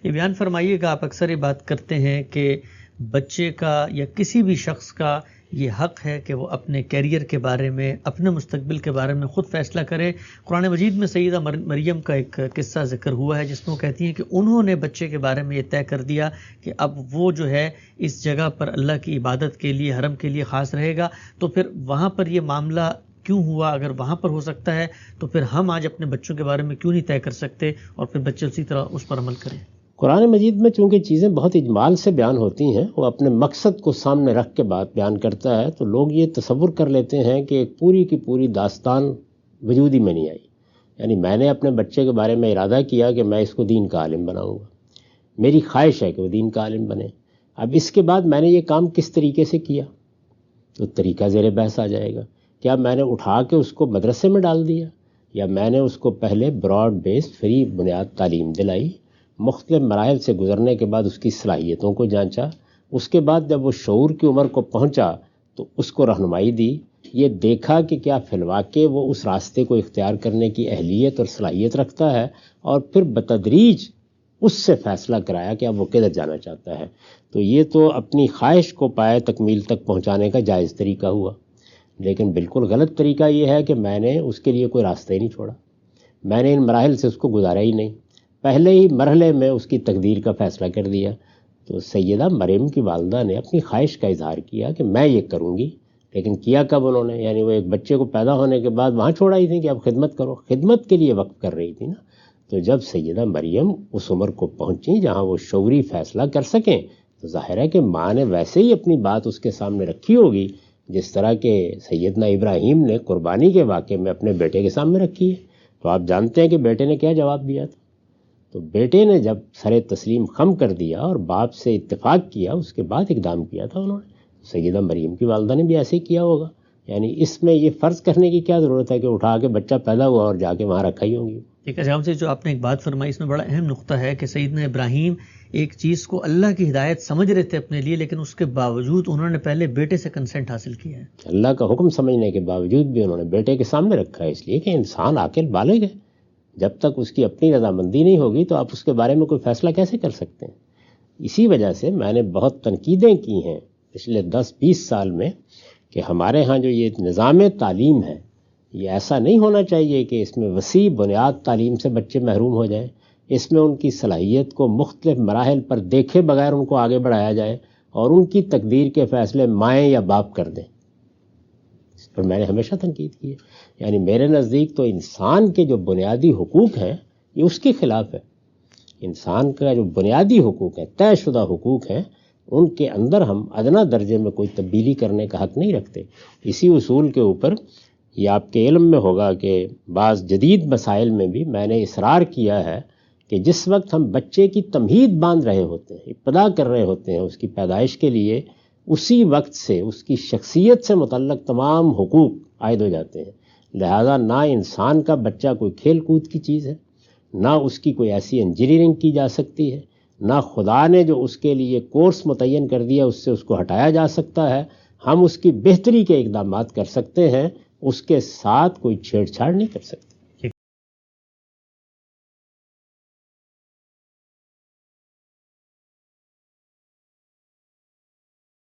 یہ بیان فرمائیے کہ آپ اکثر یہ بات کرتے ہیں کہ بچے کا یا کسی بھی شخص کا یہ حق ہے کہ وہ اپنے کیریئر کے بارے میں، اپنے مستقبل کے بارے میں خود فیصلہ کرے۔ قرآن مجید میں سیدہ مریم کا ایک قصہ ذکر ہوا ہے جس میں وہ کہتی ہیں کہ انہوں نے بچے کے بارے میں یہ طے کر دیا کہ اب وہ جو ہے اس جگہ پر اللہ کی عبادت کے لیے، حرم کے لیے خاص رہے گا۔ تو پھر وہاں پر یہ معاملہ کیوں ہوا؟ اگر وہاں پر ہو سکتا ہے تو پھر ہم آج اپنے بچوں کے بارے میں کیوں نہیں طے کر سکتے اور پھر بچے اسی طرح اس پر عمل کریں؟ قرآن مجید میں چونکہ چیزیں بہت اجمال سے بیان ہوتی ہیں، وہ اپنے مقصد کو سامنے رکھ کے بات بیان کرتا ہے، تو لوگ یہ تصور کر لیتے ہیں کہ ایک پوری کی پوری داستان وجود ہی میں نہیں آئی۔ یعنی میں نے اپنے بچے کے بارے میں ارادہ کیا کہ میں اس کو دین کا عالم بناؤں گا، میری خواہش ہے کہ وہ دین کا عالم بنے۔ اب اس کے بعد میں نے یہ کام کس طریقے سے کیا تو طریقہ زیر بحث آ جائے گا۔ کیا میں نے اٹھا کے اس کو مدرسے میں ڈال دیا، یا میں نے اس کو پہلے براڈ بیس فری بنیاد تعلیم دلائی، مختلف مراحل سے گزرنے کے بعد اس کی صلاحیتوں کو جانچا، اس کے بعد جب وہ شعور کی عمر کو پہنچا تو اس کو رہنمائی دی، یہ دیکھا کہ کیا فی الواقع وہ اس راستے کو اختیار کرنے کی اہلیت اور صلاحیت رکھتا ہے، اور پھر بتدریج اس سے فیصلہ کرایا کہ اب وہ کدھر جانا چاہتا ہے۔ تو یہ تو اپنی خواہش کو پائے تکمیل تک پہنچانے کا جائز طریقہ ہوا، لیکن بالکل غلط طریقہ یہ ہے کہ میں نے اس کے لیے کوئی راستہ ہی نہیں چھوڑا، میں نے ان مراحل سے اس کو گزارا ہی نہیں، پہلے ہی مرحلے میں اس کی تقدیر کا فیصلہ کر دیا۔ تو سیدہ مریم کی والدہ نے اپنی خواہش کا اظہار کیا کہ میں یہ کروں گی، لیکن کیا کب انہوں نے؟ یعنی وہ ایک بچے کو پیدا ہونے کے بعد وہاں چھوڑ آئی تھی کہ اب خدمت کرو، خدمت کے لیے وقف کر رہی تھی نا۔ تو جب سیدہ مریم اس عمر کو پہنچی جہاں وہ شعوری فیصلہ کر سکیں، تو ظاہر ہے کہ ماں نے ویسے ہی اپنی بات اس کے سامنے رکھی ہوگی جس طرح کہ سیدنا ابراہیم نے قربانی کے واقعے میں اپنے بیٹے کے سامنے رکھی ہے۔ تو آپ جانتے ہیں کہ بیٹے نے کیا جواب دیا تھا۔ تو بیٹے نے جب سر تسلیم خم کر دیا اور باپ سے اتفاق کیا، اس کے بعد اقدام کیا تھا انہوں نے۔ سیدہ مریم کی والدہ نے بھی ایسے ہی کیا ہوگا۔ یعنی اس میں یہ فرض کرنے کی کیا ضرورت ہے کہ اٹھا کے بچہ پیدا ہوا اور جا کے وہاں رکھا ہی ہوں گی۔ ٹھیک ہے جناب سے جو آپ نے ایک بات فرمائی، اس میں بڑا اہم نقطہ ہے کہ سیدنا ابراہیم ایک چیز کو اللہ کی ہدایت سمجھ رہے تھے اپنے لیے، لیکن اس کے باوجود انہوں نے پہلے بیٹے سے کنسنٹ حاصل کیا ہے۔ اللہ کا حکم سمجھنے کے باوجود بھی انہوں نے بیٹے کے سامنے رکھا ہے، اس لیے کہ انسان عاقل بالغ ہے، جب تک اس کی اپنی رضامندی نہیں ہوگی تو آپ اس کے بارے میں کوئی فیصلہ کیسے کر سکتے ہیں؟ اسی وجہ سے میں نے بہت تنقیدیں کی ہیں پچھلے 10-20 سال میں کہ ہمارے ہاں جو یہ نظام تعلیم ہے، یہ ایسا نہیں ہونا چاہیے کہ اس میں وسیع بنیاد تعلیم سے بچے محروم ہو جائیں، اس میں ان کی صلاحیت کو مختلف مراحل پر دیکھے بغیر ان کو آگے بڑھایا جائے اور ان کی تقدیر کے فیصلے مائیں یا باپ کر دیں۔ اس پر میں نے ہمیشہ تنقید کی ہے۔ یعنی میرے نزدیک تو انسان کے جو بنیادی حقوق ہیں یہ اس کے خلاف ہے۔ انسان کا جو بنیادی حقوق ہیں، طے شدہ حقوق ہیں، ان کے اندر ہم ادنا درجے میں کوئی تبدیلی کرنے کا حق نہیں رکھتے۔ اسی اصول کے اوپر یہ آپ کے علم میں ہوگا کہ بعض جدید مسائل میں بھی میں نے اصرار کیا ہے کہ جس وقت ہم بچے کی تمہید باندھ رہے ہوتے ہیں، ابتدا کر رہے ہوتے ہیں اس کی پیدائش کے لیے، اسی وقت سے اس کی شخصیت سے متعلق تمام حقوق عائد ہو جاتے ہیں۔ لہذا نہ انسان کا بچہ کوئی کھیل کود کی چیز ہے، نہ اس کی کوئی ایسی انجینئرنگ کی جا سکتی ہے، نہ خدا نے جو اس کے لیے کورس متعین کر دیا اس سے اس کو ہٹایا جا سکتا ہے۔ ہم اس کی بہتری کے اقدامات کر سکتے ہیں، اس کے ساتھ کوئی چھیڑ چھاڑ نہیں کر سکتے۔